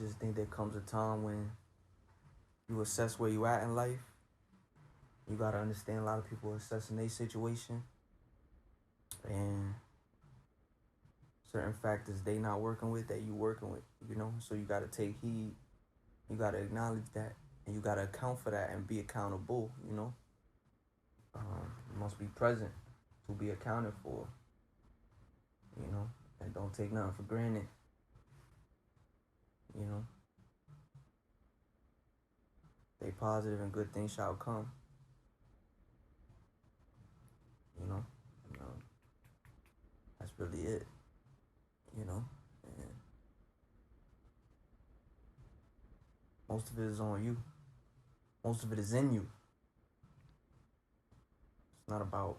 just think there comes a time when you assess where you at in life. You gotta understand a lot of people assessing their situation and certain factors they not working with that you working with, you know. So you gotta take heed. You gotta acknowledge that, and you gotta account for that and be accountable. You know, you must be present to be accounted for. You know, and don't take nothing for granted. You know, stay positive and good things shall come. You know, and, that's really it. You know, and most of it is on you. Most of it is in you. It's not about.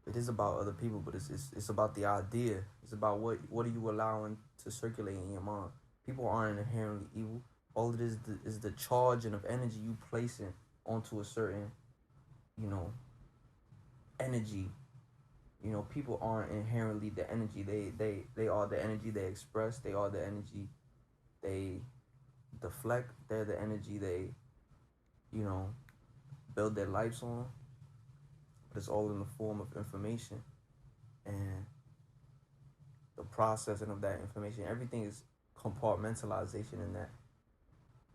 It is about other people, but it's about the idea. It's about what are you allowing to circulate in your mind. People aren't inherently evil. All it is the charging of energy you placing onto a certain, you know, energy. You know, people aren't inherently the energy. They are the energy they express. They are the energy they deflect. They're the energy they, you know, build their lives on. But it's all in the form of information, and the processing of that information. Everything is compartmentalization in that.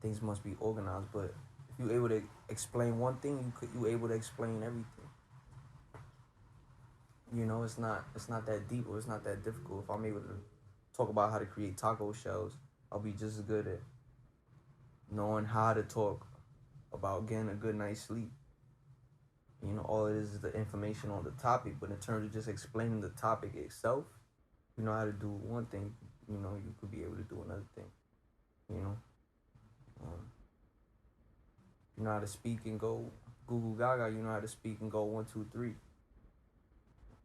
Things must be organized, but if you're able to explain one thing, you able to explain everything. You know, it's not that deep or it's not that difficult. If I'm able to talk about how to create taco shells, I'll be just as good at knowing how to talk about getting a good night's sleep. You know, all it is the information on the topic, but in terms of just explaining the topic itself, you know how to do one thing, you know, you could be able to do another thing. You know, you know how to speak and go Google Gaga. You know how to speak and go 1, 2, 3,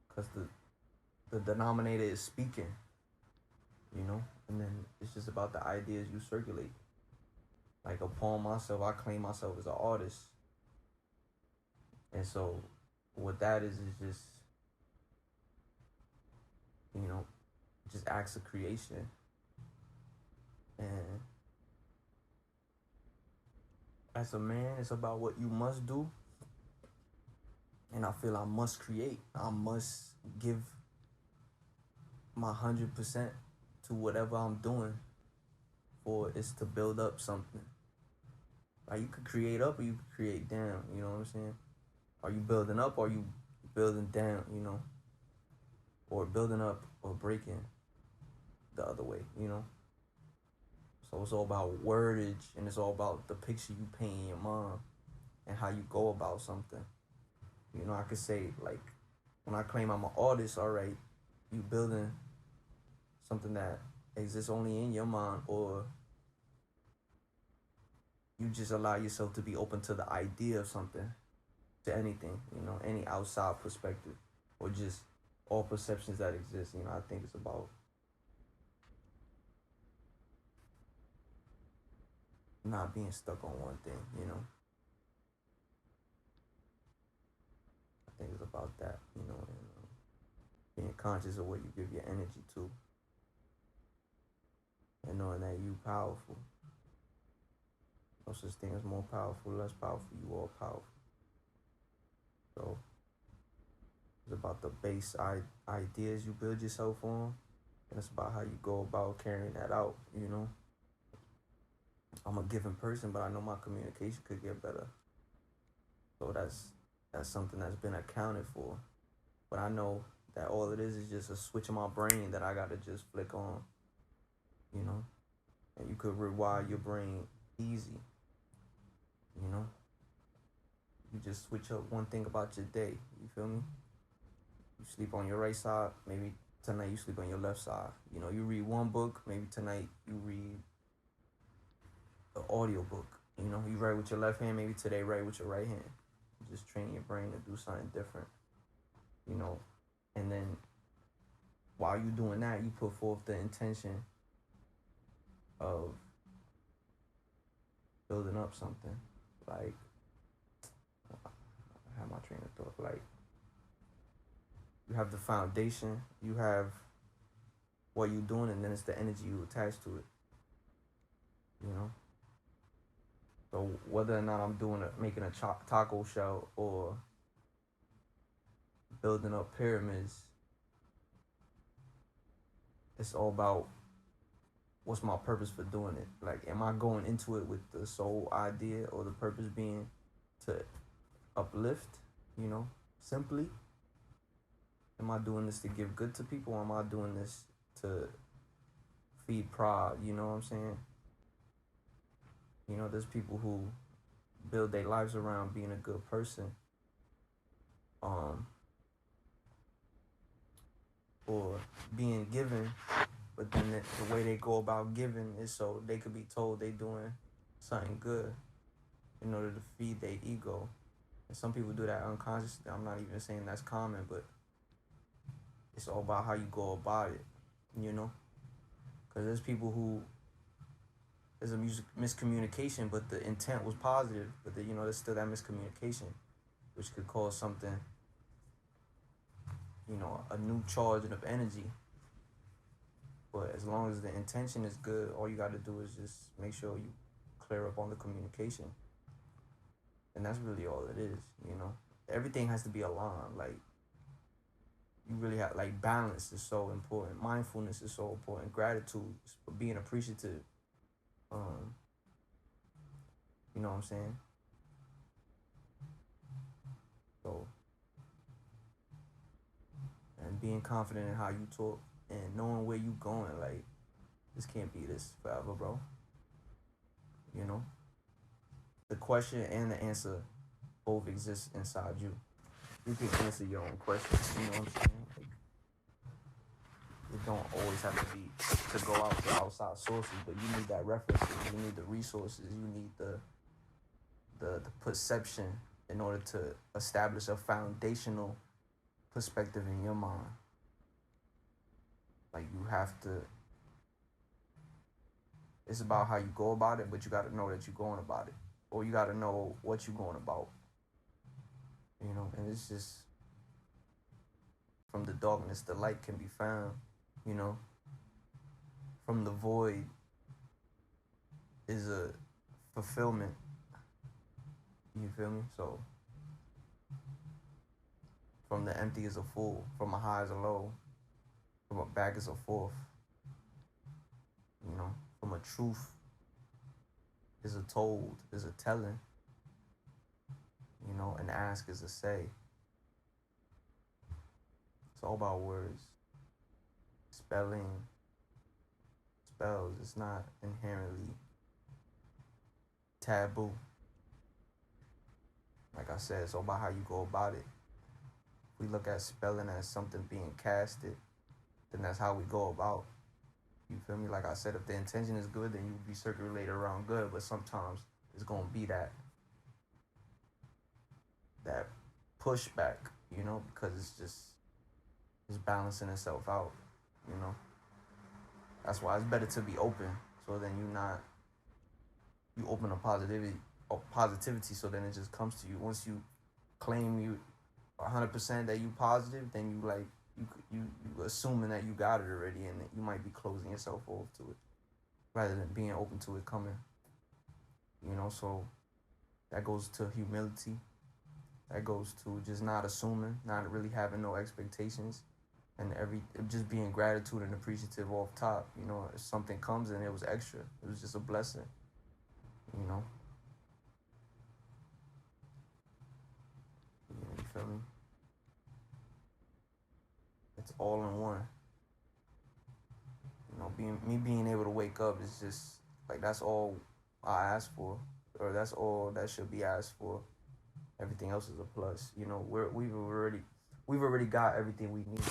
because the denominator is speaking. You know, and then it's just about the ideas you circulate. Like upon myself, I claim myself as an artist, and so what that is just, you know, just acts of creation. And as a man, it's about what you must do. And I feel I must create. I must give my 100% to whatever I'm doing for it's to build up something. Like you could create up or you could create down, you know what I'm saying? Are you building up or are you building down, you know? Or building up or breaking the other way, you know? So it's all about wordage and it's all about the picture you paint in your mind and how you go about something. You know, I could say, like, when I claim I'm an artist, all right, you building something that exists only in your mind, or you just allow yourself to be open to the idea of something, to anything, you know, any outside perspective, or just all perceptions that exist. You know, I think it's about not being stuck on one thing, you know. I think it's about that, you know, and being conscious of what you give your energy to, and knowing that you powerful. No such thing as more powerful, less powerful. You all powerful. So it's about the base ideas you build yourself on, and it's about how you go about carrying that out. You know, I'm a giving person, but I know my communication could get better. So that's something that's been accounted for. But I know that all it is just a switch in my brain that I gotta just flick on. You know, and you could rewire your brain easy. You know, you just switch up one thing about your day. You feel me? You sleep on your right side, maybe tonight you sleep on your left side. You know, you read one book, maybe tonight you read an audio book. You know, you write with your left hand, maybe today write with your right hand. You just train your brain to do something different. You know, and then while you're doing that, you put forth the intention of building up something. Like, I have my train of thought. Like, you have the foundation, you have what you're doing, and then it's the energy you attach to it. You know. So whether or not I'm making a taco shell or building up pyramids, it's all about what's my purpose for doing it. Like, am I going into it with the sole idea or the purpose being to uplift, you know, simply? Am I doing this to give good to people, or am I doing this to feed pride? You know what I'm saying? You know, there's people who build their lives around being a good person, or being given, but then the way they go about giving is so they could be told they doing something good in order to feed their ego. And some people do that unconsciously. I'm not even saying that's common, but it's all about how you go about it, you know? Because there's people who, there's a miscommunication, but the intent was positive, but you know, there's still that miscommunication, which could cause something, you know, a new charge of energy. But as long as the intention is good, all you got to do is just make sure you clear up on the communication. And that's really all it is, you know? Everything has to be aligned. Like, you really have, like, balance is so important. Mindfulness is so important. Gratitude, being appreciative. You know what I'm saying? So, and being confident in how you talk and knowing where you going. Like, this can't be this forever, bro. You know? The question and the answer both exist inside you. You can answer your own questions, you know what I'm saying? Like, it don't always have to be to go out to outside sources, but you need that references, you need the resources, you need the perception in order to establish a foundational perspective in your mind. Like, you have to, it's about how you go about it, but you got to know that you're going about it, or you got to know what you're going about, you know. And it's just, from the darkness the light can be found, you know. From the void is a fulfillment, you feel me? So from the empty is a full, from a high is a low, from a back is a forth, you know. From a truth is a told, is a telling, you know. An ask is a say. It's all about words. Spelling, spells, it's not inherently taboo. Like I said, it's all about how you go about it. If we look at spelling as something being casted, then that's how we go about. You feel me? Like I said, if the intention is good, then you'll be circulated around good, but sometimes it's gonna be that pushback, you know, because it's balancing itself out, you know. That's why it's better to be open, so then you open up positivity, so then it just comes to you. Once you claim you 100% that you positive, then you like you assuming that you got it already, and you might be closing yourself off to it rather than being open to it coming, you know. So that goes to humility, that goes to just not assuming, not really having no expectations, and just being gratitude and appreciative off top, you know. If something comes and it was extra, it was just a blessing, you know. You feel me? It's all in one. You know, being able to wake up is just like, that's all I ask for, or that's all that should be asked for. Everything else is a plus. You know, we've already got everything we need.